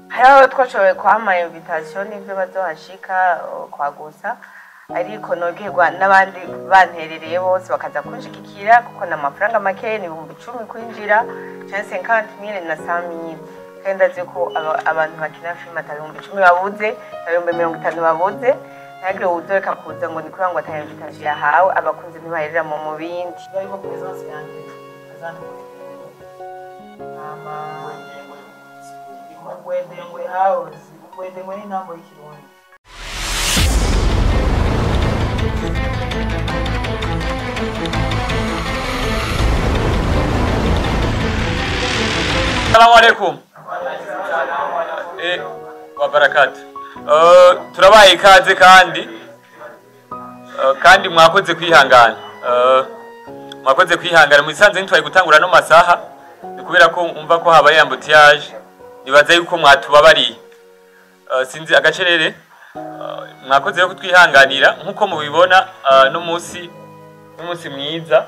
hariho twashoboye kwama invitation n'ivyo bazohashika kwagusa ariko nogerwa n'abandi banterereye bose bakaza kunshigikira kuko na mafaranga make ni 10,000 kwinjira canke 50,000 na 100,000 kandi ndazi ko abantu bakina film atari 10,000 babuze 50 babuze ntagire uzoreka kuza ngo nikura ngo ataye invitation yahawe abakunzi ntibaherera mu bindi bariko presence yanjye azantu Gwedengwe house, Gwedengwe ni nambo y'ikirundi. Assalamu alaikum. Wa barakatu. Turabaye ikaze kandi mwakoze kwihangana. Mwakoze kwihangana musanze ntitwaye gutangura no masaha kubera ko umva ko habaye ambutiage. Nibaza yuko mwatubabariye sinzi agacerere mwakoze yo kutwihanganira nkuko mubibona no munsi mwiza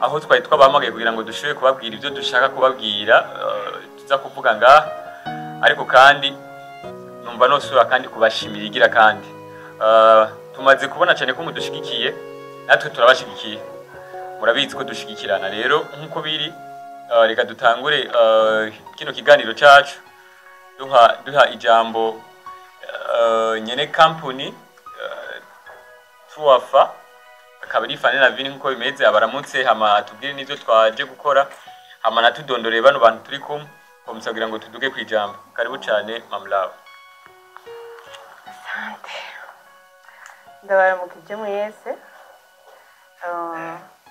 aho twari twabamagaye kugira ngo dushobore kubabwira ibyo dushaka kubabwira tuza kuvuga ngaha ariko kandi numva nosura kandi kubashimira igira kandi tumaze kubona cyane ko mudushigikiye natwe turabashigikiye murabizi ko dushigikirana rero nkuko biri reka dutangure kino kiganiro cyacu duha ijambo nyene company tuwafa akaba ari Fanny na Vini nkuko bimeze abaramutse hama tubwire n'ivyo twaje gukora hama natudondoreye bano bantu turi kumwe komusagira ngo tuduge kwijambo karibu cyane mamlawe. Asante ndabaramukije mwese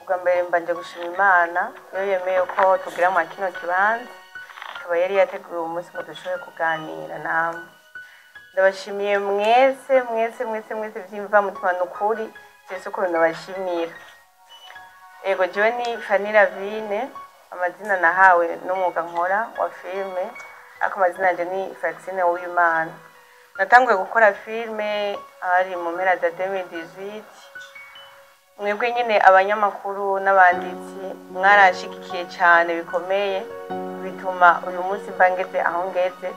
ubwa mbere mbanje gushima Imana yo yemeye ko tugira mu kino kibanza akaba yari yateguye umunsi ngo dushobore kuganira namwe ndabashimiye mwese vyimva mutima n'ukuri cyese ko ndabashimira ego jewe ni Fanny Ravine amazina nahawe n'umwuga nkora wa filme ako amazina yanje ni Fraxine Uwimana natanguye gukora filme ari mu mpera za 2018 mwebwe nyine abanyamakuru n'abanditsi mwarashigikiye cyane bikomeye bituma uyu munsi mbangeze aho ngeze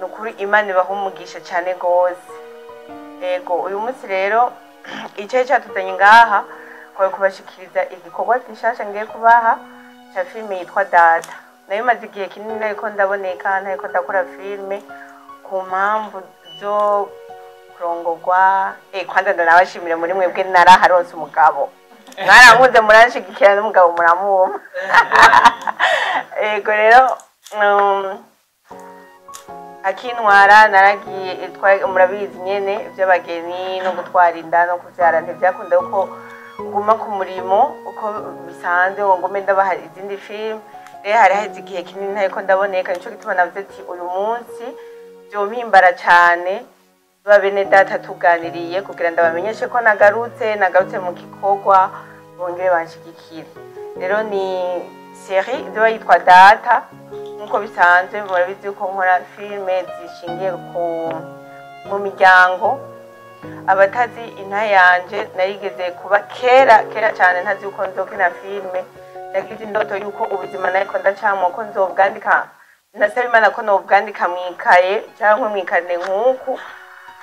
nukuri Imana ibahumugisha cyane gose ego uyu munsi rero icyo cyatuzanye ngaha kwa kubashikiriza igikorwa gishasha ngiye kubaha cya filme yitwa Data nayo maze igihe kinini ariko ndaboneka ntariko ndakora filme ku mpamvu zo kurongorwa kwanza ndanabashimire muri mwebwe naraharonse umugabo mwarankuze muranshigikira n'umugabo muramuma ego rero akintwara naragiye murabizi nyene ivy'abageni no gutwara inda no kuvyara ntivyakunda uko nguma ku murimo uko bisanzwe ngo ngume ndabaha izindi film rero hari haheze igihe kinini ntariko ndaboneka nico gituma navuze ati uyu munsi vyompimbara cane babene data tuganiriye kugira ndabamenyeshe ko nagarutse mu gikorwa bongere banshigikire rero ni série izo yitwa Data nkuko bisanzwe murabizi ko nkora filme zishingiye mu miryango abatazi inta yanje narigeze kuba kera cyane ntazi uko nzokina filme nagize indoto yuko ubuzima nariko ndacamo ko nzobwandika nasaba Imana ko nobwandika mwikaye cyangwa mwikane nkuko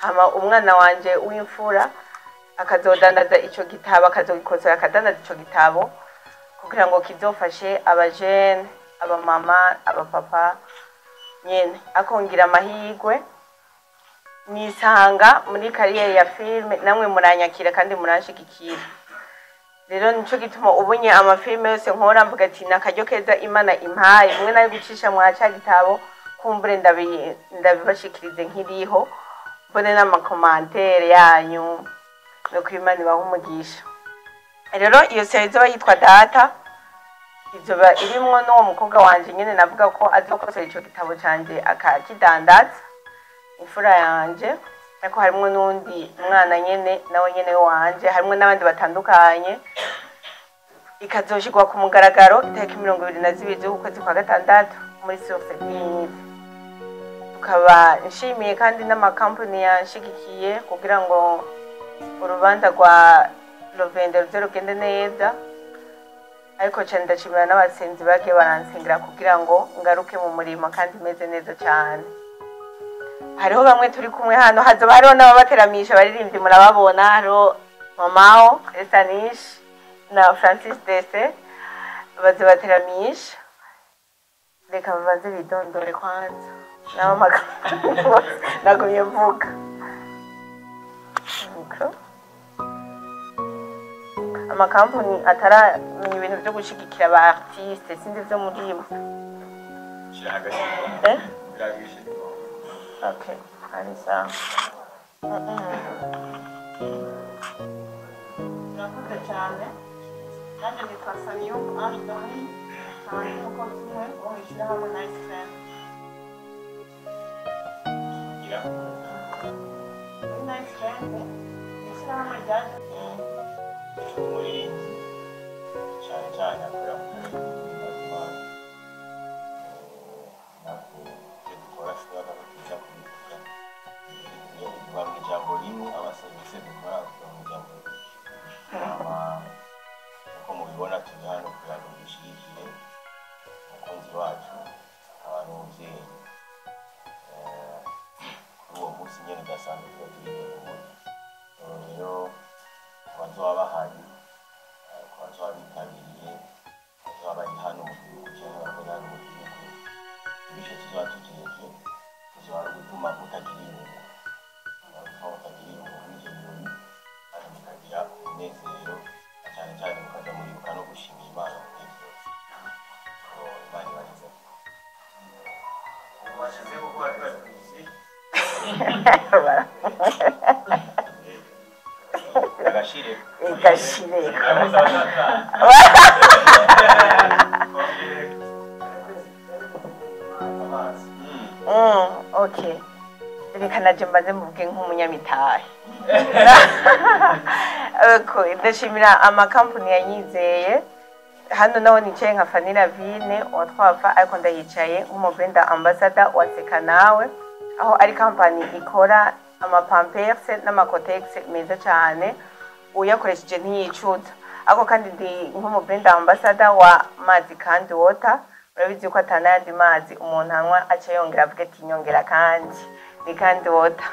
hama umwana wanje w'imfura akazodandaza ico gitabo akazogikosora akadandaza ico gitabo kugira ngo kizofashe abajene abamama abapapa nyene akongira amahigwe nisanga muri kariyeri ya filme namwe muranyakira kandi muranshigikira rero nico gituma ubunye amafilme yose nkora mvuga ati nakaryo keza Imana impaye mwe nari gucisha mwaca gitabo kumbure ndabibashikirize nkiriho mbone n'amakomantere yanyu no kwimana bahumugisha rero iyo serie zo yitwa Data izoba irimwo n'uwo mukobwa wanje nyene navuga ko azokosera ico gitabo canje akakidandaza imfura yanje ariko harimo n'undi mwana nyene nawe nyene wanje harimo n'abandi batandukanye ikazoshigwa ku mugaragaro itariki 22 z'ukwezi kwa gatandatu muri Source TV tukaba nshimiye kandi n'amakampani yanshigikiye kugira ngo urubanza rwa Lovende rugende neza ariko cyane ndashimira n'abasenzi bagiye baransengera kugira ngo ngaruke mu murimo kandi meze neza cyane. Hariho bamwe turi kumwe hano, hazoba hariho n'ababateramisha baririmbyi murababona, hariho Mamao Estanish na Francis Dese bazibateramisha. Reka babanze bidondore kwanza nabo magambo nagumye mvuga. Amakampani ataramenya ibintu byo gushigikira aba artiste sindi byo muri bo. Okay, ari sawa. Nakuze cyane nanjye nitwa Saniyo Ashdani cyane uko kimwe wo ishyira hamwe Nice Friend. Nice Friend ishyira hamwe ryaje umuririmbyi cyane cyane akorera mu Rwanda ntabwo dukora ashobora kuza kubivuga iyo biva mu ijambo rimwe abaserivisi dukora mu ijambo uko mubibona turi hano kugira ngo dushyigikire umukunzi wacu abantu umubyeyi kuri uwo munsi nyine udasanzwe tuba turi rero abazoba bahari abazoba bitabiriye abazoba bari hano mu gihugu cyangwa abari hano mu gihugu ibishe tuzoba tugejeje tuzoba ari gutuma mutagira irungu gutuma mutagira irungu muri ibyo birori kandi mukagira umunezero cyane cyane mukaza muribuka no gushimira Imana muri byose Imana ibarize washyize gukora twese Gashire. Okay. Reka naje mbaze mvuge nk'umunyamitahe. Ndashimira amakampani yanyizeye. Hano naho nicaye nka Fanny Vine watwava ariko ndayicaye nk'umubrand ambassador wa Seka Nawe, aho ari kampani ikora amapampers n'amakotex meza cyane uyakoresheje ntiyicuza. Ako kandi ndi nk'umubrand ambassador wa Mazi kandi Water, urabizi ko atanayandi mazi umuntu anywa aca yongera avuga ati nyongera kandi ni kandi Water.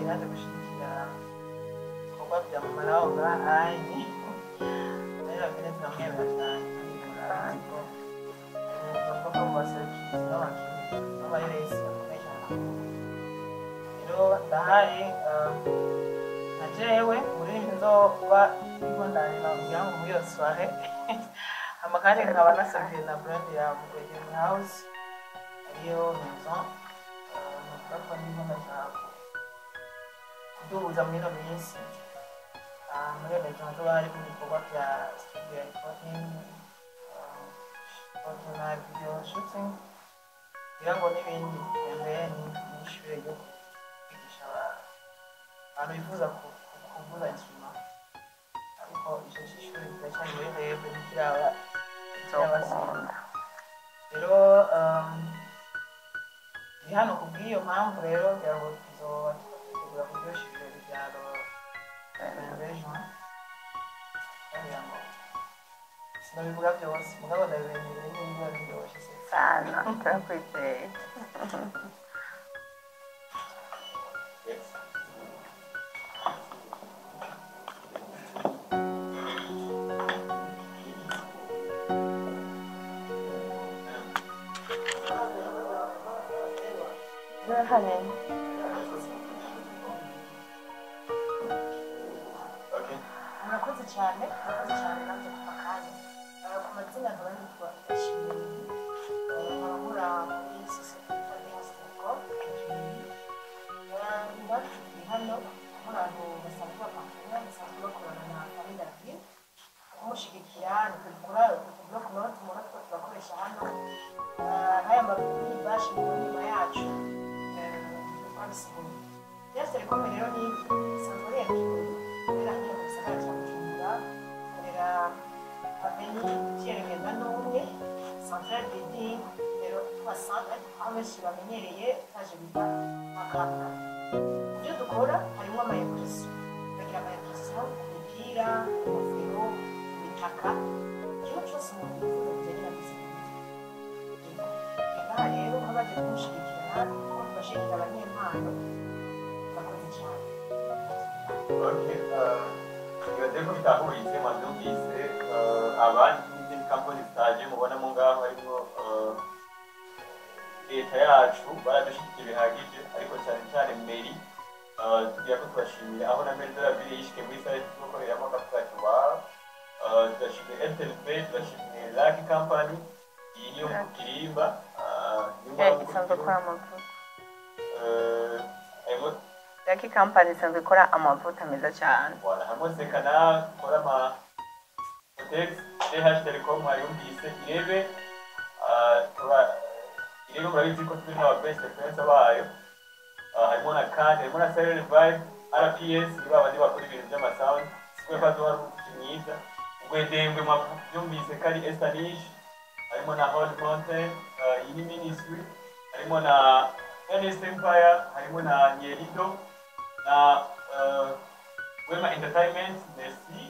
Hadi kushirikia kwa sababu ya mwanao ngaani ndio vile tunaongea sana kwa wasaki kama ile isi ndio bahari najewe muri nzo kuba iko ndani na yangu muri sware amakani nkaba nasabye na brand ya Mugwege House ariyo maison kwa nini ndashaka duhuza muri ino minsi muri iyo leta haba hari ibikorwa bya studio recording foto na video shooting kugira ngo n'ibindi mbere n'ishure ryo kwigisha abantu bifuza kuvuza instrument ariko icyo cy'ishure kiracyari muri rebe ntikiraba cyabasenda rero ni hano kubw'iyo mpamvu rero kugira ngo tuzoba kugira ngo byoshyire ibyaro renovation sinabivuga byose mugabo ndabibemereye n'ibyo biryoshye sana turakwizeye. Honey. murakoze cyane nanjye ku makanya ku mazina nkaba nitwa Ishimwe nkora muri sosiyete yitwa Nextco ndi hano nk'abantu basanzwe bapapanya basanzwe bakorana na Fanny Vine kumushyigikira dukora block note muratwo turakoresha hano n'aya mabiri bashyiriweho nyuma yacu twabisigaye byose rero ni isanzwe Kirundo rero hano mu gisagara cya Bujumbura korera aveni Pierre n'umwe centrale building rero twasanga aho benshi bamenyereye taje bita makaka ibyo dukora harimo amayekorezo bagira amayekorezo imipira ingofero imitaka ikintu cyose umuntu yifuza bijyanye na bizinesi aha rero nk'abaje kumushyigikira kuko tubashigikira abanyempano bakoze cyane bibaze ko bitahuritse mwabyumvise abandi n'izindi kampani zitaje mubonamo ngaho harimo leta yacu baradushyigikiye bihagije ariko cyane cyane meri tugira ko tubashimira aho na meri dorabiri yishike muri sale tukoreramo akavuga ati wawu turashimiye SLP turashimiye Lucky Company iyi niyo mu Kirimba isanzwe ikora amavuta Lucky Company isanzwe ikora amavuta meza cyane harimo Sekana ikora ama Tex DH Telecom yumvise irebe irebe murabizi ko turi n'aba best friends bayo harimo na kandi harimo na Silent Vibe RPS niba abandi bakora ibintu by'amasound sikwe bazohara mwiza ubwedengwe mwabyumvise kari Estanish harimo na Old Mountain iyi ni ministry harimo na NS Empire harimo na Nyerido na Wema Entertainment Merci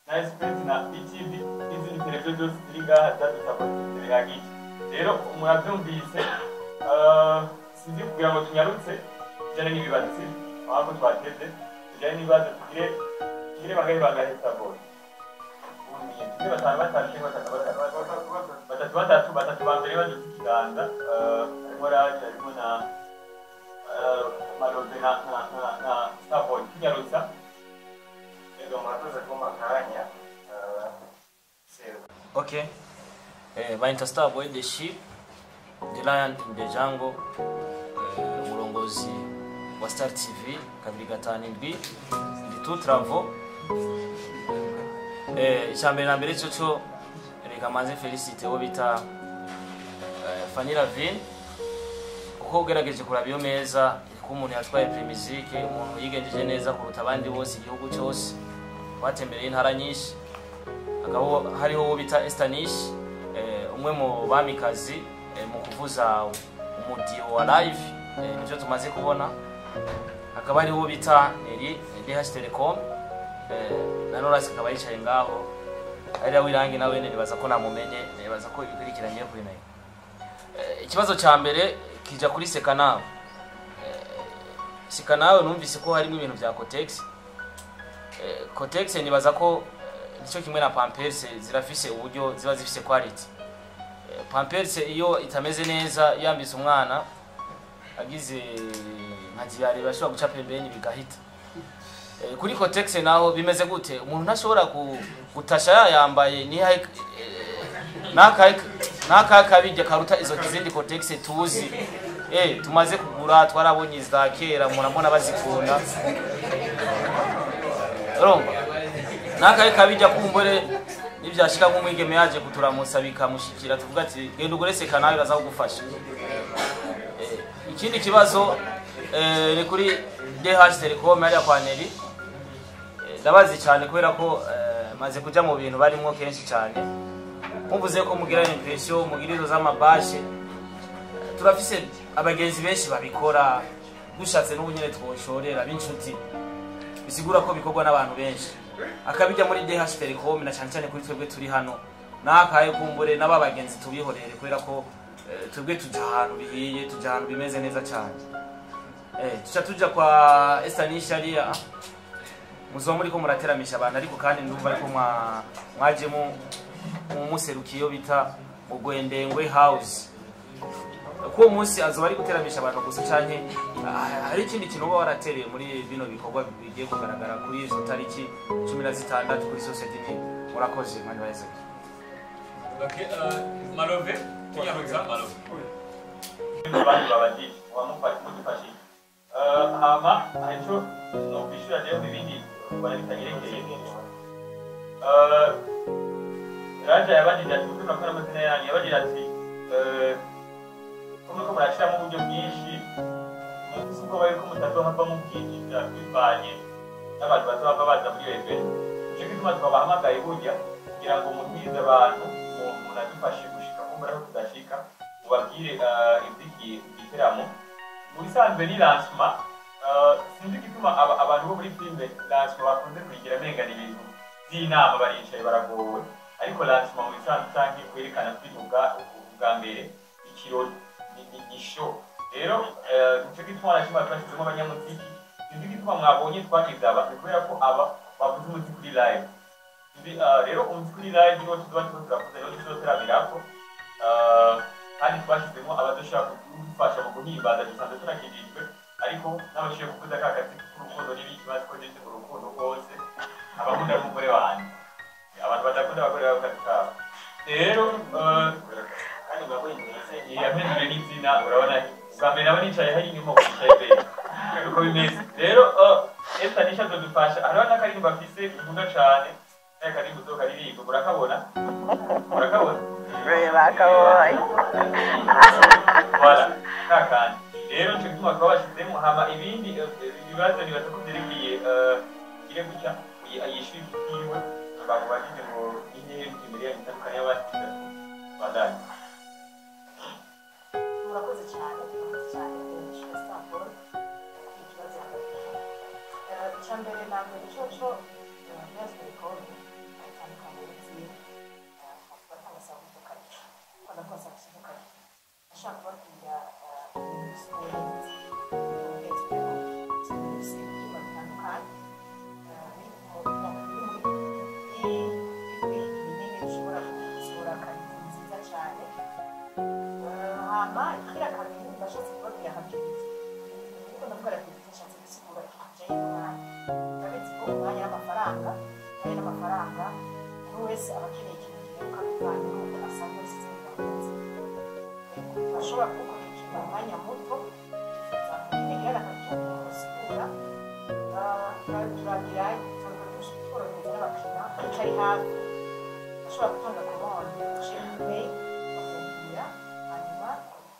na Express na BTV n'izindi televiziyo zose ziri ngaha zadusapotire bihagije rero murabyumvise sinzi kugira ngo tunyarutse tujyane n'ibibazo ahubwo twateze tujyane n'ibibazo tugire bangahe sabone tugire batatu ba mbere bagize ikiganza harimo Raje harimo na Malove na Starboy tunyarutsa rero murakoze kumpa akanya Okay. Baita Starboy the Sheep, the Lion in the Jungle, umurongozi wa Star TV kabiri gatanu indwi ndi tout travaux. Icyambere na mbere cyo reka manze Felicite wo bita Fanny Lavine uko ugerageje kurabyo meza ko umuntu yatwaye pre-musique umuntu yigenjeje neza kuruta abandi bose igihugu cyose watembereye intara nyinshi akabo hariho wo bita Estanish umwe mu bamikazi mu kuvuza umudiho wa live nivyo tumaze kubona akaba hariho wo bita Neri DH Telecom na Norasi akaba yicaye ngaho ari wirangi nawe nibaza ko namumenye nibaza ko ibikurikiranye kuri nayo ikibazo cya mbere kija kuri Sekanawe Sekanawe numvise ko harimo ibintu bya Cotex Cotex nibaza ko nicyo kimwe na Pampers zirafise uburyo ziba zifise quality Pampers iyo itameze neza yambise umwana agize nka ziyari bashobora guca pembeni bigahita kuri Cotex naho bimeze gute umuntu ntashobora gutasha yambaye ni naka kabijya karuta izo kizindi Cotex tuzi tumaze kugura twarabonye izakera murabona bazikunda romba naka kabijya kumbore nibyashika nk'umwigeme yaje kuturamusa bikamushikira tuvuga ati genda ugure Sekanawe baza kugufasha ikindi kibazo ni kuri DH Telecom ari akwaneri ndabazi cyane kubera ko maze kuja mu bintu barimo kenshi cyane muvuze ko mugira impression mugirizo z'amabashe turafise abagenzi benshi babikora dushatse n'ubunyene twoshorera b'inshuti bisigura ko bikorwa n'abantu benshi akabijya muri DH Telecom na cyane cyane kuri twebwe turi hano nakaye kumbure n'ababagenzi tubihorere kubera ko twebwe tuja ahantu bihiye tuja ahantu bimeze neza cyane tuja kwa Estanish ariya muzo muri ko murateramisha abantu ariko kandi ndumva ariko mwaje mu muserukiyo bita Ugwendengwe House ko munsi azoba ari guteramisha abantu gusa cyane hari ikindi kintu uba waratereye muri bino bikorwa bigiye kugaragara kuri izo tariki 16 kuri society ni murakoze mani wese Okay, Malove tunyarutsa Malove bandi babandi wamufashe hama acho no bishura leo bibindi baritagirekeye Raja yabandi ati tukakora amazina yanyu yabandi ati ko murashira mu buryo bwinshi muko bari ko mutazo hava mu bwinshi bwivanye n'abantu bazaba baza muri iyo event nicyo gituma twabahamagaye burya kugira ngo mubwirize abantu munadufashe gushika kumbura aho tudashika mubabwire iby'iki giteramo mu bisanzwe ni lancement sinzi igituma abantu bo muri filime lancement bakunze kuyigira amengana ibintu by'inama baricaye baragowe ariko lancement mu bisanzwe cyangwa kwerekana kwivuga ubwa mbere ikirori ni show rero nicyo gituma nashima twashyizemo abanyamuziki sinzi igituma mwabonye twagize aba kubera ko aba bavuze umuziki kuri live rero umuziki kuri live niwo tuba turavuze niwo tuzoteramiraho kandi twashyizemo abadushaka kudufasha mu guhimbaza dusanzwe tunakijijwe ariko n'abashoboye kuvuza ka kazi k'urukundo n'ibiki bazi ko ndetse mu rukundo rwose abakunda n'umugore wanjye abantu badakunda abagore babo kazi kabo rero kandi yamwinjire n'izina urabona bwa mbere nabo nicaye hari inyuma wicaye imbere uko bimeze rero Esther nisha dufasha hariho n'akaririmbo afise nkunda cane n'akaririmbo zo karirimbo murakabona bakabonye voilà kakandi rero cyo gituma twabashizemo hama ibindi bibazo nibaza ko byerekeye kire gutya ayishuri kiwe abantu bagize ngo intebe imbere ya itandukanye y'abandi badanye murakoze cyane Stanford ikibazo icyambere nambere cyo yazwe record atandukanye n'izindi batanga sawa mukarisha kwanda kwa sawa mukarisha ashaka kubabwira amafaranga wese abakeneye ikintu kirenga kandi n'uko asanzwe asize ashobora gukora ikintu mu mwanya muto bigaragara ko tumusukura turagira tworohereza n'abakiriya bicaye hafi ashobora gutanga komande check pay bakubwira hanyuma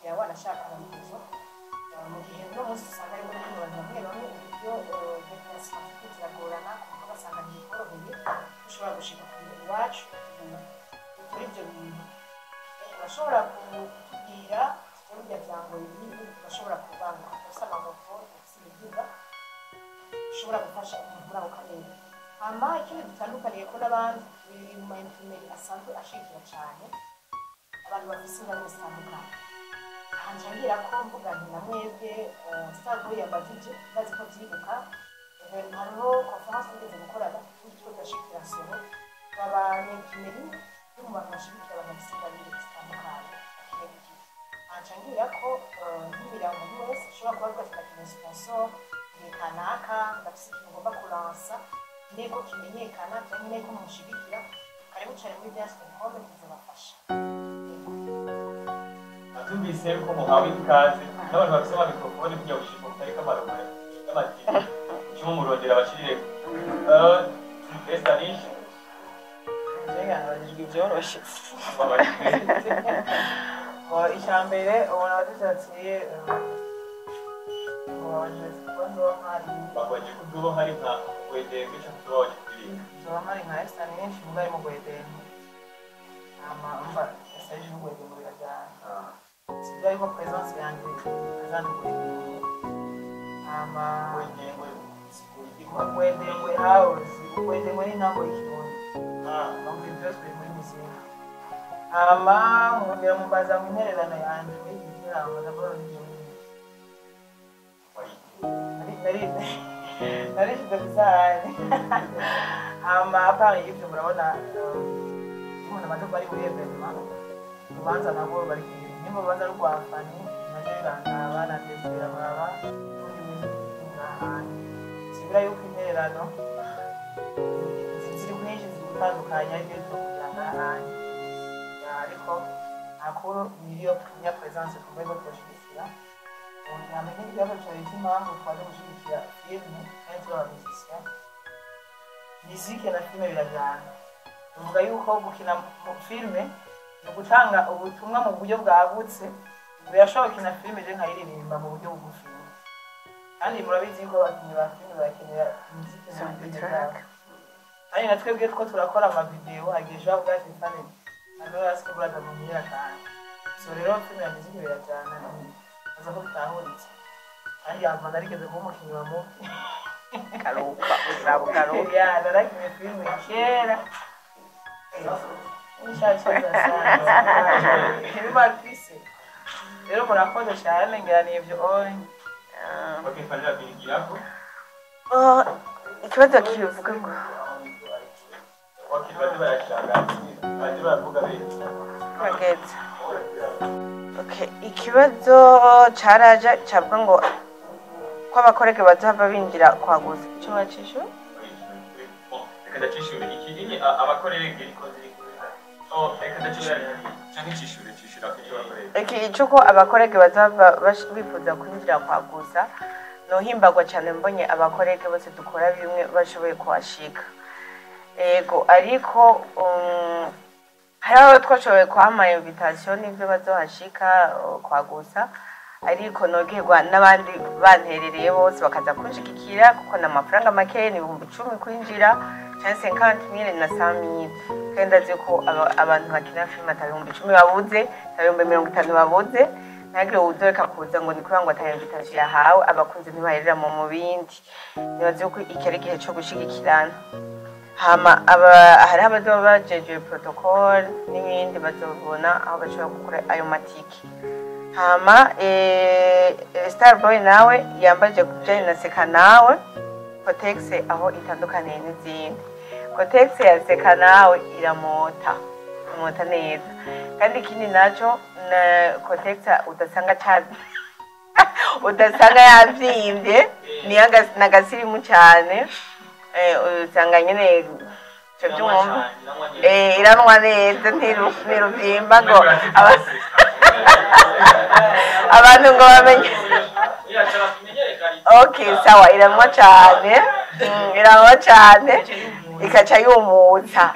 ya wanashaka amaherezo mu gihe no munsi usanga harimo n'abantu bamwe uburyo bw'investment kiragorana kuko basanga ntibikoroheye ushobora gushika ku iwacu kuri ibyo bintu urashobora kutubwira burya byango ibindi urashobora kuvanga gusa amamoto imiduga ushobora gufasha umuntu muri ako karere hama ikindi dutandukaniye ko n'abandi biri mu maintumeri asanzwe ashikira cyane abantu bafise ingano zitandukanye hanjangira ko mvuga nti na mwebwe Starboy yambajije bazi ko byibuka hariho conference ngeze gukorana n'icyo gashikira sero abanyakineri yo mu bantu bashikira abantu bafise ingano zitandukanye hanjangira ko nk'ibirango byose ushobora kuba rwafite ikintu sponsor kanaka ndafise ikintu ugomba kuransa nteko kimenyekana cyangwa nteko mushigikira karibu cyane muri dance bikombe kizabafasha atumvise ko muhawe ikaze n'abantu bafise mikrofone kugira ngo ushike utari kamaro y'amatike kimwe murondera abashireko Estanish Abajijwe byoroshe icyambere ubona badushakiye bagwaje kudubo hari nka gwedenge cyangwa tubaje kuririmba zoba mari nka Estanish mugari mu gwedenge umva esaje n'ugwedenge birajyana sibyo ariko presence yanjye azanugwedenge gwedenge house gwedenge ni ntabwo y'ikirundi ntabwo byose biri muri muzika mwongera mubaza mu intererano yanjye muri iki gitaramo ndabona narishyize ku isahani apanga y'ibyo murabona umuntu amaze kuba ari muri evenema urubanza nabwo bari kugira nimba urubanza rwa fani naje birangaba na desera baraba n'undi muntu ngahandi sibira yuko intererano ziri nyinshi ziri gutandukanya ariko kugira ngahandi ariko nakuru niyo nya presence kumwe twashikira namenye ikibazo cyari cy'impamvu twaje gushyigikira filime kandi turabamisisiya mizike na filime birajyana tuvuga yuko gukina mu filime ni ugutanga ubutumwa mu buryo bwagutse birashoboka na filime je nkayiririmba mu buryo bugufi kandi murabizi ko abakinnyi ba filime bakenera imiziki mu video zabo kandi na twebwe two turakora amavideo hagejeje aho bwaje fane ntabwo yasiko burada mu myaka kandi so rero filime ya muziki birajyana aza ko bitahuritse kandi yavana arigeze kuba umukinnyi wa mubi karuka uzaba karuka ya narakinnye filime kera rero murakoze cyane ngeraniye ibyo oye ikibazo kivuga ngo bageze ikibazo caraje cavuga ngo ko abakorege bazava binjira kwaguza ico bacisho reka ndacishure iki abakorege iki cyuko abakorege bazava bifuza kwinjira kwaguza nohimbagwa cyane mbonye abakorege bose dukora bimwe bashoboye kuhashika ego ariko hari abo twashoboye kuhama invitation n'ibyo bazohashika kwaguza ariko nogerwa n'abandi banterereye bose bakaza kunshigikira kuko n'amafaranga make ni 10,000 kwinjira cyangwa 50,000 na 100,000 kandi ndazi ko abantu bakina filime atari 10,000 babuze atari 50 babuze nagire udoreka kuza ngo ni kugira ngo ataye invitation yahawe abakunzi ntibaherera mu bindi nibaze ko ikere gihe cyo gushigikirana hama hari abazoba bajeje protocol n'ibindi bazobona aho bashobora gukora ayo matiki hama Starboy nawe yambaje kujana na Seka nawe Cotex aho itandukaniye n'izindi Cotex ya Seka nawe iramota neza kandi ikindi naco na Cotex udasanga yavyimbye niyaga nagasirimu cyane usanga nyene cyo byumva iranwa neza ntiruvyimba ngo abantu ngo bamenye okay sawa iranwa cyane ikaca yumutsa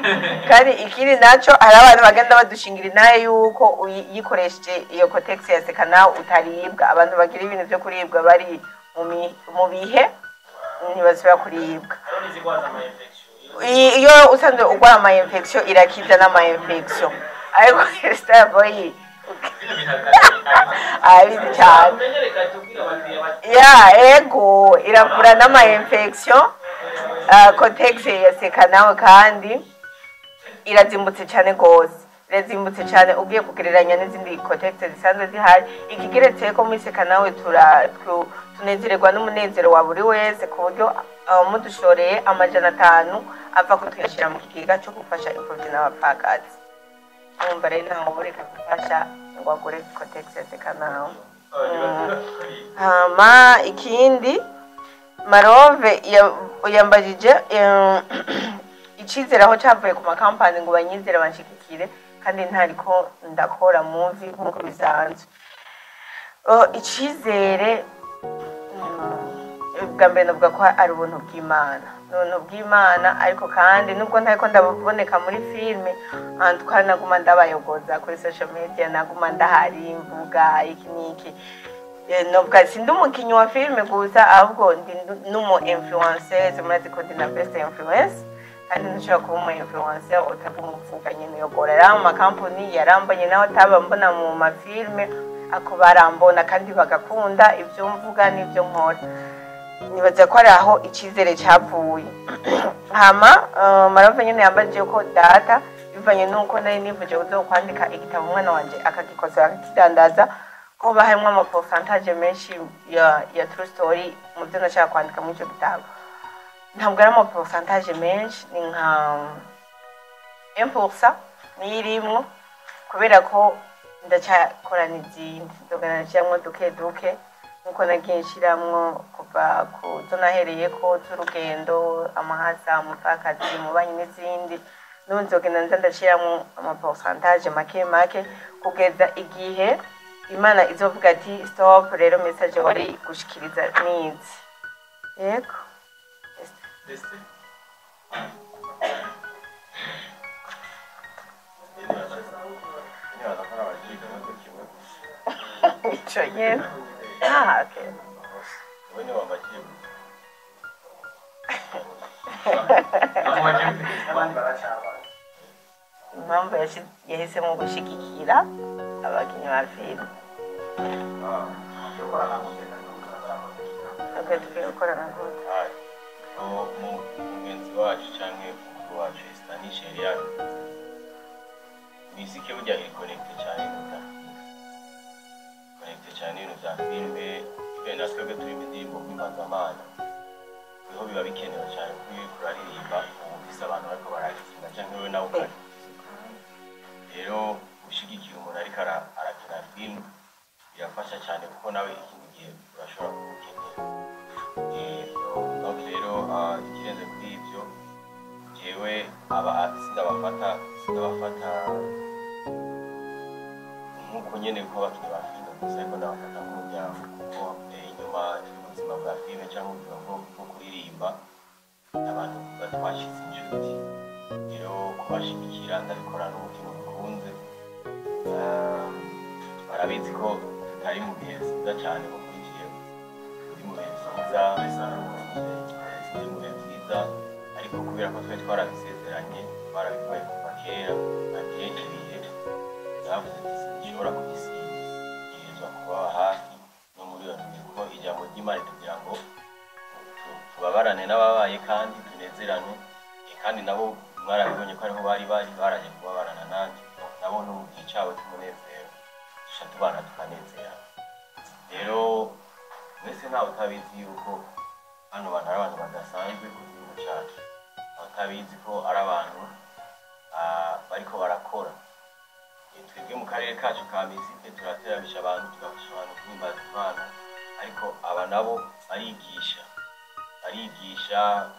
kandi ikindi naco hari abantu bagenda badushingira inaye yuko uyikoresheje iyo Cotex ya Seka nawe utaribwa abantu bagira ibintu byo kuribwa bari mu bihe ntibasubira kuribwa iyo usanzwe ugwara ama infection irakiza n'ama infection ariko Starboy abizi cyane ego iravura n'ama infection Cotex ya Seka nawe kandi irazimbutse cyane gose irazimbutse cyane ugiye kugereranya n'izindi Cotex zisanzwe zihari ikigeretse ko muri Seka nawe tunezererwa n'umunezero wa buri wese ku buryo mudushoreye 500 ava kutuyashira mu kigega cyo gufasha imfuvyi n'abapfakazi umva rero ntawe ureka gufasha ngo agure Cotex ya Seka nawe hama ikindi Marove yambajije icizera aho cavuye ku makampani ngo banyizere banshikikire kandi ntariko ndakora movie nkuko bisanzwe icizere bwa mbere navuga ko ari ubuntu bw'Imana ariko kandi nubwo ntariko ndaboneka muri filime naguma ndabayogoza kuri social media naguma ndahari mvuga iki niki nubwo sindi umukinnyi wa filime gusa ahubwo ndi n'umu influencer murazi ko ndi na best influence kandi nshobora kuba umu influencer utakumvuga nyine yogorera mu makampani yarambanye naho taba mbona mu mafilme ako barambona kandi bagakunda ibyo mvuga n'ibyo nkora nibaza ko ari aho icizere cyavuye hama Marove nyine yambaje ko data bivanye nuko nari nivuje uzokwandika igitabo umwana wanje akagikoza akidandaza ko bahemwa ama pourcentage menshi ya true story mu byo nashaka kwandika muri cyo gitabo ntabwo ari ama pourcentage menshi ni nka 1% nirimwo kubera ko ndacyakorana izindi ndogana cyangwa duke nuko nagiye nshiramwo kuva ku tunahereye ko turugendo amahasa amupfakazi mu banyi n'izindi nunzogena nza ndashiramwo ama pourcentage make kugeza igihe Imana izovuga ati stop rero message wari gushikiriza needs yego okay impamvu yahisemo gushyigikira abakinnyi ba filime twe tukwiye gukorana gute mugenzi wacu cyangwa umukuru wacu Stanisha yari yabivuze misike burya iri connecte cyane n'ibintu bya filime ibyo natwe twebwe turi mu ndirimbo mpuzamahanga niho biba bikenewe cyane kuko iyo uraririmba ubufise abantu bariko bararirimba cyangwa wowe nawe ukari rero gushyigikira umuntu ariko arakina filime birafasha cyane kuko nawe ikindi gihe urashobora kumukenera rero ikirenze kuri ibyo jewe sindabafata nk'uko nyene ko abakinnyi ba filime gusa ariko ndabafata nk'umuryango kuko inyuma y'ubuzima bwa filime cyangwa ubuzima bwo kuririmba abantu batwashize inshuti rero kubashigikira ndabikora n'umutima bikunze barabizi ko tutari mu bihe byiza cyane mukurikiye turi mu bihe byiza turi mu bihe byiza ariko kubera ko twari twarabisezeranye barabikoye kuva kera nagiye ibihe zavuze ati sinshobora kubisiga ntegerezwa kubaba hafi no muri iyo ntuye kuko ijambo ry'Imana tugira ngo tubabarane n'ababaye kandi tunezerane kandi nabo mwarabibonye ko ariho bari baraje kubabarana nanjye nabo no mu gihe cyabo cy'umunezero dusha tubana tukanezera rero mwese ntawe utabizi yuko hano bantu ari abantu badasanzwe ku gihugu cyacu batabizi ko ari abantu bariko barakora twebwe mu karere kacu ka Misike turateramisha abantu tugafasha abantu guhimbaza Imana ariko aba nabo barigisha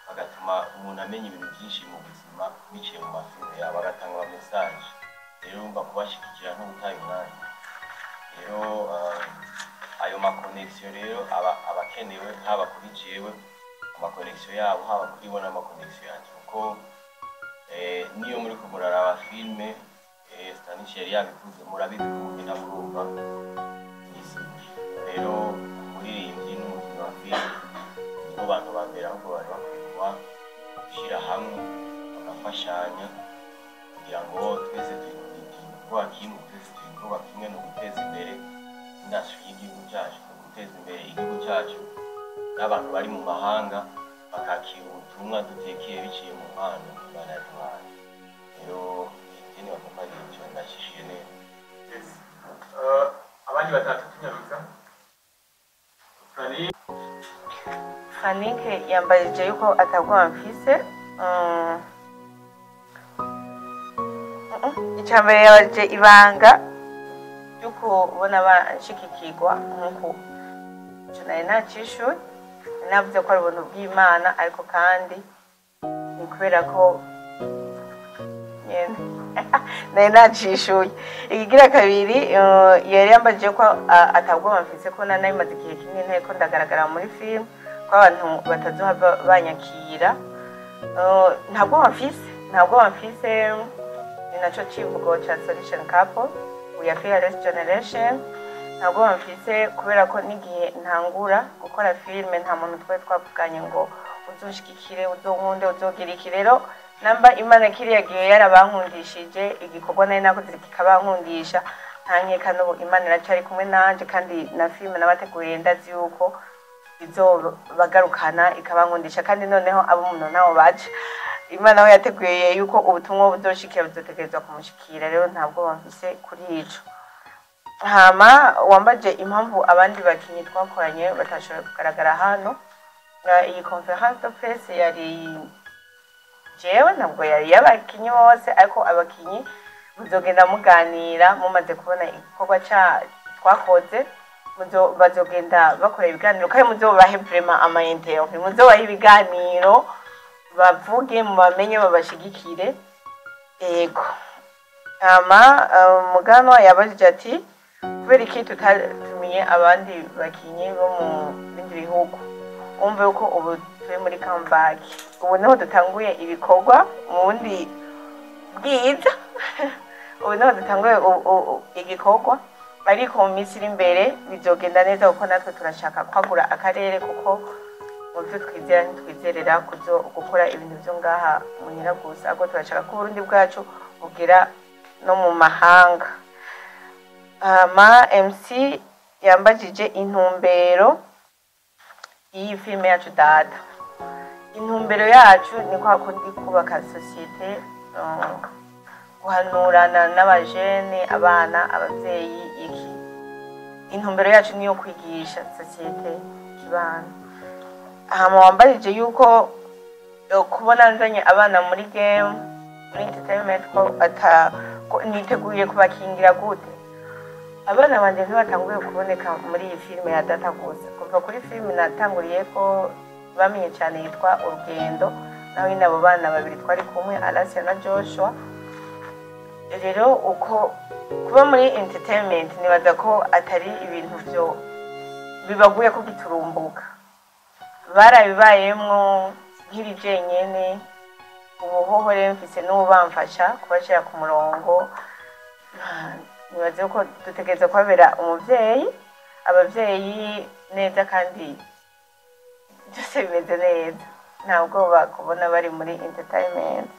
bagatuma umuntu amenya ibintu byinshi mu buzima biciye mu mafilime yabo bagatanga message rero umva kubashigikira n'ubutayi umwanya rero ayo makonexio rero abakenewe haba kuri jewe amakonexio yabo haba kuri bo n'amakonexio yanjye kuko niyo muri kumuraraba filime Stanisha yari yabivuze murabizi ko mugenda murumva rero umuririmbyi n'umukinnyi wa filime nibo bantu ba mbere ahubwo bari bakwiye kuba gushyira hamwe bagafashanya kugira ngo twese twubaka kimwe twese twubaka kimwe no guteza imbere industry y'igihugu cyacu no guteza imbere igihugu cyacu n'abantu bari mu mahanga bakakira ubutumwa dutekeye biciye mu mpano Imana yaduhaye rero ikindi bakafanya icyo ndashishije neza abandi batatu tunyaruka Franike yambarije yuko atagwa mfise icyambere yabaje ibanga yuko ubona banshikikirwa nk'uko nari nacishuye navuze ko ari ubuntu bw'Imana ariko kandi ni kubera ko nari nacishuye ikigira kabiri yari yambaje ko atagwa mfise ko nari maze igihe kinini nteko ndagaragara muri film ko abantu batazohava banyakira ntabwo bamfise ni nacyo kivugo cya Solution Couple we are fearless generation ntabwo bamfise kubera ko n'igihe ntangura gukora filime nta muntu twavuganye ngo uzoshikikire uzonkunde uzogira iki rero namba Imana kiriya gihe yarabankundishije igikorwa nari nakoze kikabankundisha ntankeka n'ubu Imana iracari kumwe nanje kandi na filime nabateguriye ndazi yuko izobagarukana ikabankundisha kandi noneho abo umuntu ntaho baca Imana we yateguye yuko ubutumwa buzoshikira buzotegerezwa kumushikira rero ntabwo bamfise kuri ico hama wambaje impamvu abandi bakinyi twakoranye batashoboye kugaragara hano iyi conference de presse yari jewe ntabwo yari y'abakinyi bose ariko abakinyi muzogenda muganira mumaze kubona igikorwa twakoze bazogenda bakora ibiganiro kandi muzobahe vraiment ama interview muzobahe ibiganiro bavuge mu bamenye babashigikire yego ama mugano yabajije ati kubera iki tutatumiye abandi bakinyi bo mu bindi bihugu umve uko ubu turi muri comeback ubu niho dutanguye ibikorwa mu bundi bwiza ubu niho dutanguye igikorwa ariko mu minsi iri imbere bizogenda neza kuko natwe turashaka kwagura akarere kuko mu byo twizera ntitwizerera gukora ibintu byo ngaha muhira gusa ahubwo turashaka ko Burundi bwacu bugera no mu mahanga. MC yambajije intumbero iyi filime yacu Data. Intumbero yacu ni kwa kundi kubaka sosiyete, guhanurana n'abajene, abana, abavyeyi, iki. Intumbero yacu niyo kwigisha sosiyete kibana. Wambajije yuko kubona nzanye abana muri game, muri entertainment ko niteguye kubakingira gute. Abana banje ntibatanguye kuboneka muri iyi filime ya Data gusa. Kuva kuri filime natanguriye ko bamenye cyane yitwa Urugendo, naho nyine abo bana babiri twari kumwe, Alasia na Joshua. Rero uko kuba muri entertainment nibaza ko atari ibintu byo bibaguye ko giturumbuka. Barabibayemwo nkiri jenyene, ubuhoho rero mfise n'ubamfasha kubashira ku murongo. Nibaze ko dutegereza kubabera umuvyeyi, abavyeyi neza kandi byose bimeze neza, ntabwo bakubona bari muri entertainment.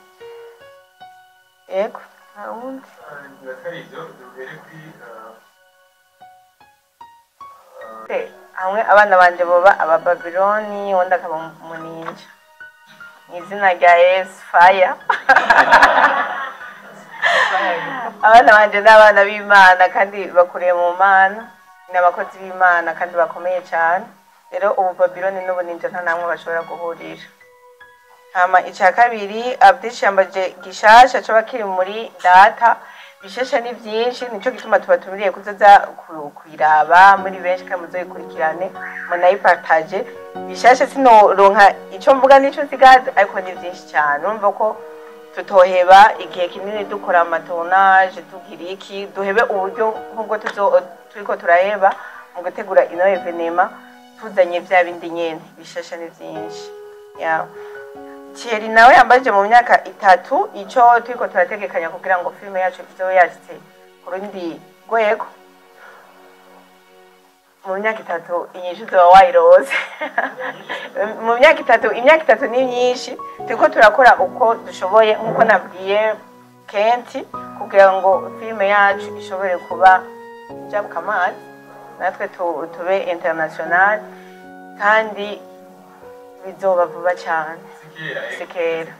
Yego, nta wundi. Hamwe abana banje boba aba Babyloni, undi akaba umuninja. Izina rya Yesu Fire. Abana banje n'abana b'Imana kandi bakuriye mu Mana, n'abakozi b'Imana kandi bakomeye cyane. Rero ubu Babyloni n'ubuninja nta namwe bashobora guhurira. Hama icya kabiri Abdish yambaje gishasha cyo bakiri muri Data. Bishasha ni byinshi, nico gituma tubatumiriye kuzaza kwiraba muri benshi kandi muzoyikurikirane munayipartage. Bishasha sinoronka ico mvuga nico nsigaje, ariko ni byinshi cyane. Urumva ko tutoheba igihe kinini dukora amatonage tugira iki, duhebe uburyo nk'ubwo turiko turaheba mu gutegura ino evenema, tuzanye vya bindi nyene. Bishasha ni byinshi. Thierry nawe yambaje mu myaka 3 ico turiko turategekanya kugira ngo filime yacu izo yashitse ku rundi rwego. Mu myaka 3 inyishu zo wayirose. Mu myaka 3, imyaka 3 ni myinshi, turiko turakora uko dushoboye nkuko nabwiye Kenti kugira ngo filime yacu ishobore kuba jabukamana, natwe tube international kandi bizoba vuba cyane. Sikera.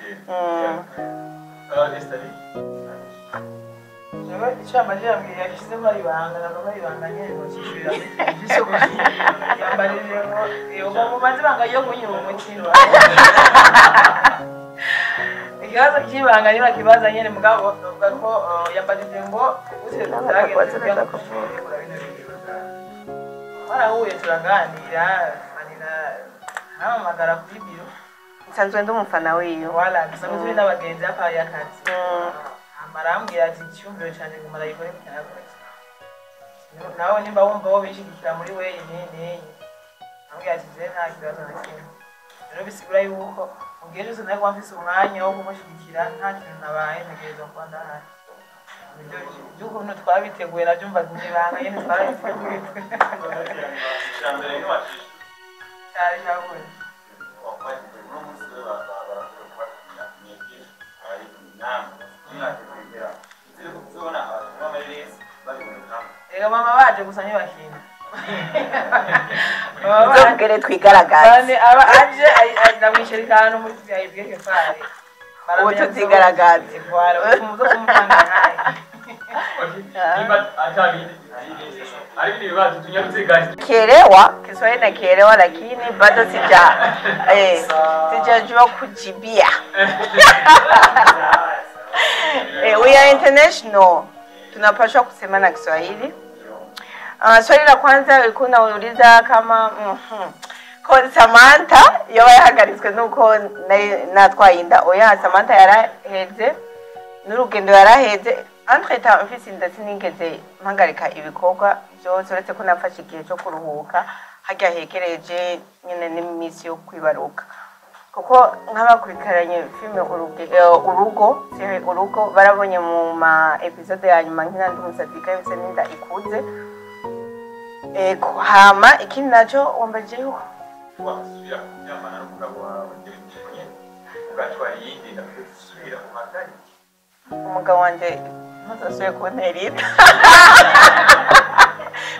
Icyo amajyambere yambwiye yashyize bari banga ntabwo bari banga nyine ntukishyurira yambarije ngo yego mu mazi banga yo kunyura umutima. Ikibazo cy'ibanga niba kibaza nyine mugabo bavuga ko yambarije ngo use tuzagenda barahuye turaganira hamagara kuri biro. Nsanzwe ndi umufana wiyo. Wala nsanzwe n'abagenzi apa y'akazi. Amarambwira ati cyumviro cyane ngo marayikore cyane. Nawe nimba wumva wo bishigikira muri we nene. Ambwira ati je nta kibazo na kimwe. Rero bisigura yuko mugihe cyose nari kwamfise umwanya wo kumushigikira nta kintu nabaye ntegerezwa kuba ndahari. By'ukuntu twabiteguye nabyumva n'ibanga nyene twarabiteguye. Cyambere ni wacisha. Cyari cyavuye. Ega mama baje gusa ntibakina. Nzongere twigaragaze. Aba aje namwishyira ikanu muri tuyibweke fare. Ubu tuzigaragaze. Umuzo kumutanga naye. Kielewa Kiswahili na kielewa, lakini bado sijajua kujibia. We are international, tunapaswa kusema na Kiswahili. Swali la kwanza ulikuwa unauliza kama kwa Samantha yoba yahagaritswe nuko natwayinda. Oya, Samantha yaraheze n'urugendo yaraheze. Entretemps mfise inda sinigeze mpagarika ibikorwa byose, uretse ko nafashe igihe cyo kuruhuka hajya hegereje nyine n'imisi yo kwibaruka. Kuko nk'abakurikiranye filime Urugo barabonye mu ma episode ya nyuma nkina ndi umusadika yose n'inda ikuze. Hama ikindi naco wambaje yuko wasubira kuryamana n'umugabo wawe nyine ugatwara iyindi ndasubira mu magari umugabo wanje ntuzasubire kuntera inda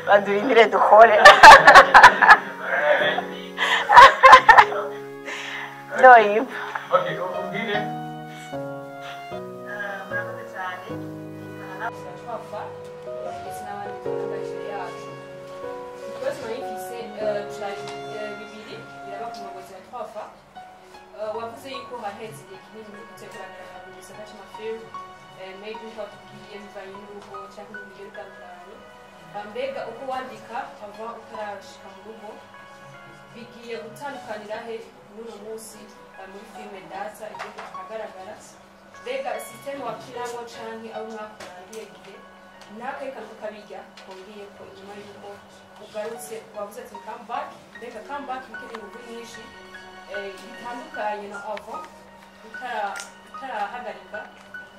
bandurindire dukore ndoyiva okay umbwire murakoze cyane ntabwo twapfa ndetse n'abandi twaganiriye yacu ikibazo nari mfise bibiri biraba ku mugozi wa twapfa wavuze yuko haheze igihe kinini muri guteguranira mu gisata cy'amafilm maybe twatubwiye bivanye n'urugo cyangwa ibintu bigiye bitandukanye mbega uko wandika ava utarashika mu rugo bigiye gutandukanira he n'uno munsi muri filime data igiye kuhagaragara mbega sisiteme wakirango canke abo mwakoraniye gihe n'akahe kantu kabijya kongeye ko inyuma y'uko ugarutse wavuze ati comeback mbega comeback bikiri ingufu nyinshi bitandukanye na avant utarahagarika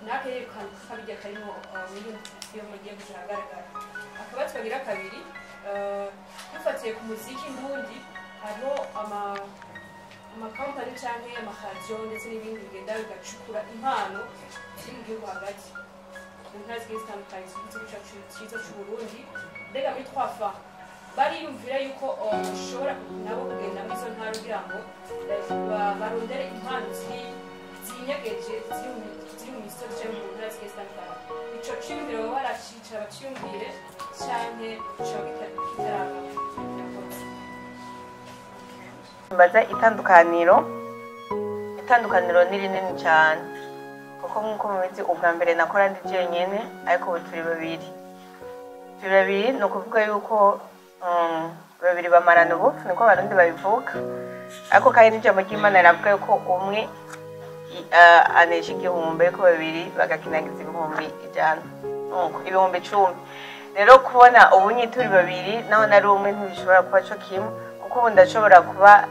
n'akahe kantu kabijya karimo muri filime igiye kuhagaragara akaba twagira kabiri dufatiye ku muziki ndundi hariho amakampani cyangwa amaradiyo ndetse n'ibindi bigenda bigacukura impano ziri mu gihugu hagati mu ntara zigiye zitandukanye z'igihugu cyacu cyiza cy'uburundi mbega muri twafa bariyumvira yuko ushobora nabo kugenda muri izo ntara kugira ngo barondere impano zinyegeje ziri mu misozi cyangwa mu ntara zigiye zitandukanye ico ciyumviro baba baracicara baciyumvire canke coba kitaraba mbaza itandukaniro ni rinini cyane kuko nk'uko mubizi ubwa mbere nakora ndi jenyene ariko ubu turi babiri ni ukuvuga yuko babiri bamarana ubupfu niko abarundi babivuga ariko kandi n'ijambo ry'Imana riravuga yuko umwe anesha igihumbi ariko babiri bagakinagiza ibihumbi ijana ibihumbi 10 rero kubona ubu turi babiri naho nari umwe ntibishobora kuba cyo kimwe kuko ubu ndashobora kuba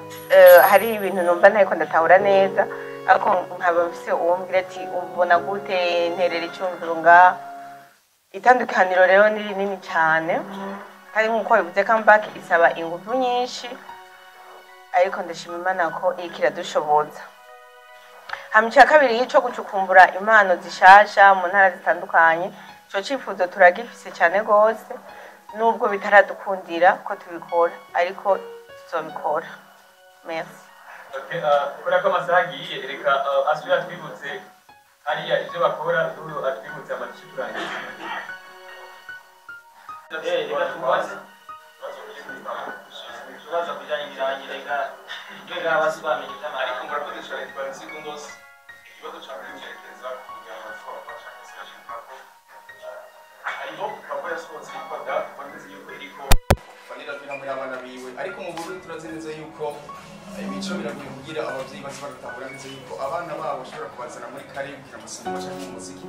hari ibintu numva ntariko ndatahura neza ariko nkaba mfise uwumbwira ati ubona gute nterera icyumviro ngaha itandukaniro rero ni rinini cyane kandi nk'uko bivuze comeback isaba ingufu nyinshi ariko ndashima Imana ko iriko iradushoboza hamica kabiri cyo gucukumbura impano zishasha mu ntara zitandukanye ico cifuzo turagifise cyane gose nubwo bitaradukundira ko tubikora ariko tuzobikora merci kubera ko amasaha agiye reka asubira twibutse hariya ibyo bakora atwibutse amacikiranye ikibazo kujyanye n'irangi reka reka abasibamenye ariko murakoze cyane twari secondos ikibazo cyawe cyerekeza kugira ngo twabasha gushyira ko hariho kabo yasohotse yitwa da kwandeze yuko iriko fanira vira muri abana biwe ariko mu Burundi turazi neza yuko imico biragoye kugira abavyeyi bazi bagatahura neza yuko abana babo bashobora kubazana muri kare kugira amasomo cyangwa umuziki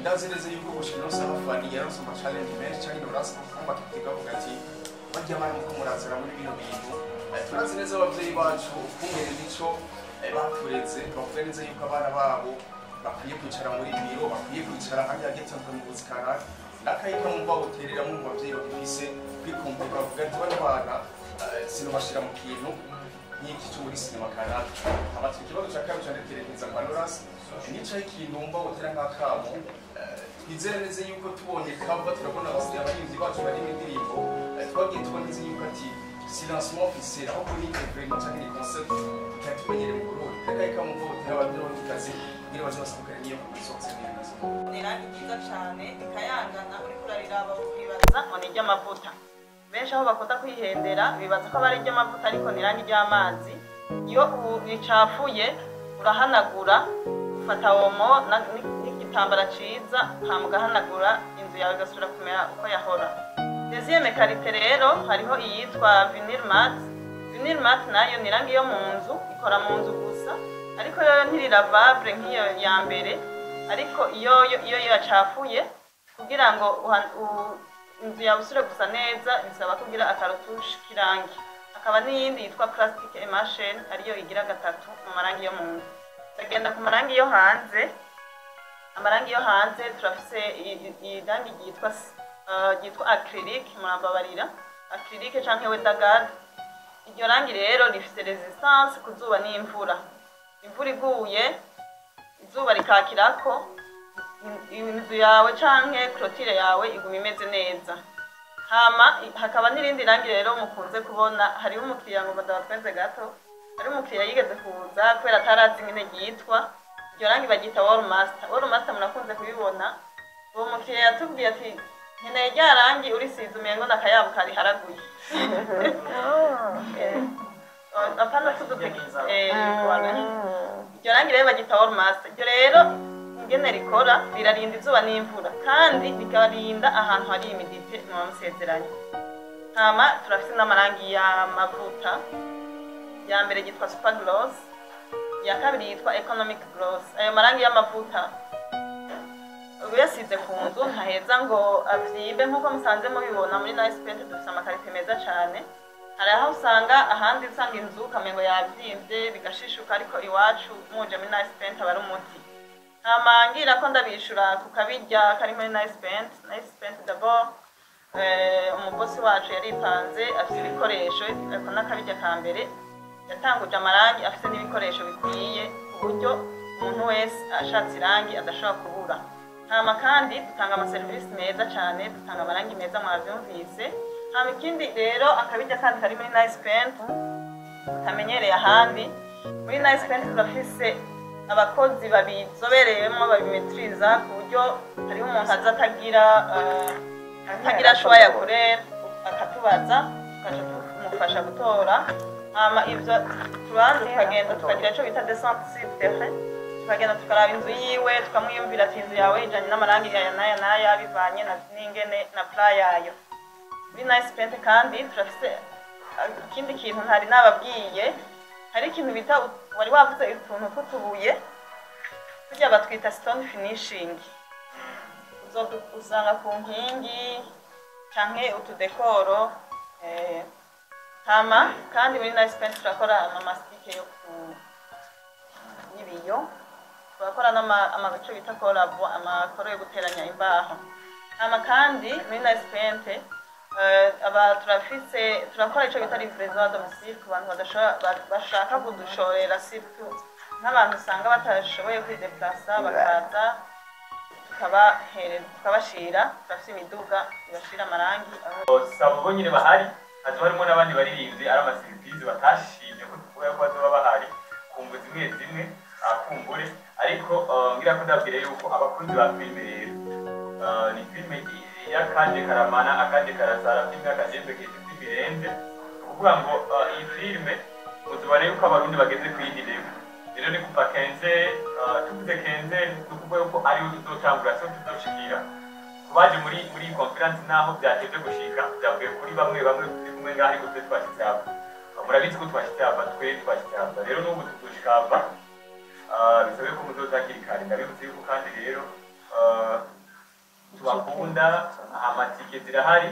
ndazi neza yuko gushira no saha fani yaronse ama challenge menshi cyangwa norasa kumva kitiga vuga ati bajya abana muko murazana muri bino bintu turazi neza abavyeyi bacu kumere nico batureze bavuga neza yuko abana babo bakwiye kwicara muri biro bakwiye kwicara hamwe yagetanga mu buzikara nakayika mu bahoterera mu bavyeyi bagifise kwikumbuka bavuga ati bana bana sino bashira mu kintu n'iki cyo muri sinema kanaka abatwe ikibazo cya kabiri cyandeterekeza Panoras nico ikintu mba hotera nk'akamo twizere neza yuko tubonye kamba turabona abarinzi bacu bari mu ndirimbo twagiye tubona neza yuko ati silencement officiel aho kuri vraiment cyangwa ni concept cyatumenyere mu Burundi nakayika mu hotera abandi kazi ngira bazasukana niyo kusohotse neza irangi ryiza cyane rikayangana uri kurarira bakwibaza ngo ni ry'amavuta benshi aho bakunda kwihendera bibaza ko bari ry'amavuta ariko ni irangi ry'amazi iyo bicafuye urahanagura ufata omo n'igitambara ciza hama ugahanagura inzu yawe igasubira kumera uko yahora deuxième qualité rero hariho iyitwa vinyl mat nayo ni irangi yo mu nzu ikora mu nzu gusa ariko yoyo ntiriravable nk'iyo ya mbere ariko iyo yacafuye kugira ngo inzu yawe usure gusa neza bisaba kugira akarotushe k'irangi hakaba n'iyindi yitwa plastic emulsion ariyo igira gatatu mu marangi yo mu nzu bagenda ku marangi yo hanze amarangi yo hanze turafise irangi ryitwa acrylic murababarira acrylic canke wedagard iryo rangi rero rifite resistance ku zuba n'imvura. Imvura iguye izuba rikakirako inzu yawe canke clôture yawe iguma imeze neza. Hama hakaba n'irindi rangi rero mukunze kubona, hariho umukiriya ngo ndabatwenze gato, hari umukiriya yigeze kuza kubera atarazi ingene ryitwa, iryo rangi bagita Wall Master. Wall Master murakunze kubibona. Uwo mukiriya yatubwiye ati nkeneye rya rangi urisize umengo n'akayabu kari haraguye. Apana tudutegiza iryo rangi rero bagita Wall Master. Iryo rero ingene rikora rirarinda izuba n'imvura kandi rikarinda ahantu hari imidite mu masezerano. Hama turafite n'amarangi y'amavuta. Ya mbere yitwa Super Gloss, ya kabiri yitwa Economic Gloss. Ayo marangi y'amavuta uyasize ku nzu ntaheza ngo avyibe nk'uko musanze mubibona muri Nice Paint dufite amakarite meza cyane. Hari aho usanga ahandi usanga inzu kamengo yavyimvye bigashishuka, ariko iwacu muje muri Nice Paint aba ari umuti. Amangira ko ndabishura ku kabirya kari muri Nice Paint. Nice Paint d'abord umubosi wacu yaripanze afite ibikoresho, ariko n'akabirya ka mbere yatanguje amarangi afite n'ibikoresho bikwiye ku buryo umuntu wese ashatse irangi adashobora kubura. Hama kandi dutanga amaserivisi meza cyane, dutanga amarangi meza mwavyumvise. Hama ikindi rero akabirya kandi kari muri Nice Paint kamenyereye ahandi. Muri Nice Paint turafise abakozi babizobereyemo babimetriza ku buryo hariho umuntu aza atagira shwa ya kurera akatubaza tukaja tumufasha gutora. Hama ivyo tubanza tukagenda tukagira ico bita descente sur terrain, tukagenda tukaraba inzu yiwe tukamwiyumvira ati inzu yawe ijanye n'amarangi aya n'aya n'aya bivanye n'ingene na plan yayo. Muri Nice Paint kandi turafise ikindi kintu ntari nababwiye, hari ikintu bita wari wavuze utuntu tw'utubuye tujya batwita stone finishing. Uzanga ku nkingi canke utudekoro. Hama kandi muri Nice Paint turakora amamastike yo ku n'ibiyo, turakora n'amaco bita collabo, amakoro yo guteranya imbaho. Hama kandi muri Nice Paint turakora ico bita livraison à domicile ku bantu bashaka kudushorera, surtout nk'abantu usanga batashoboye kwideplasa bakaza tukabashira. Turafise imiduga ibashira amarangi sabo bo nyine bahari, hazo harimo n'abandi baririmbyi ari amaserivisi batashimye ko tuvuga ko bazoba bahari kumva zimwe zimwe akumbure, ariko ngira ko ndabwire yuko abakunzi ba filime rero ni filime yakanje karamana akanje karasara filime akajembe kiti birenze kuvuga ngo iyi filime muzobane yuko abarundi bageze kwindi level. Rero ni kuva 15 tuvuze 15 tukuvuga yuko ari uzotangura so tuzoshikira kubaje muri conference naho byateze gushika byavuye kuri bamwe kumwe ngaho ariko twe twashitse hapa. Murabizi ko twashitse hapa, twashitse hapa rero n'ubu tuzoshika hapa. Bisabe ko muzozakira kare ndabivuze yuko kandi rero tubakunda amatike zirahari.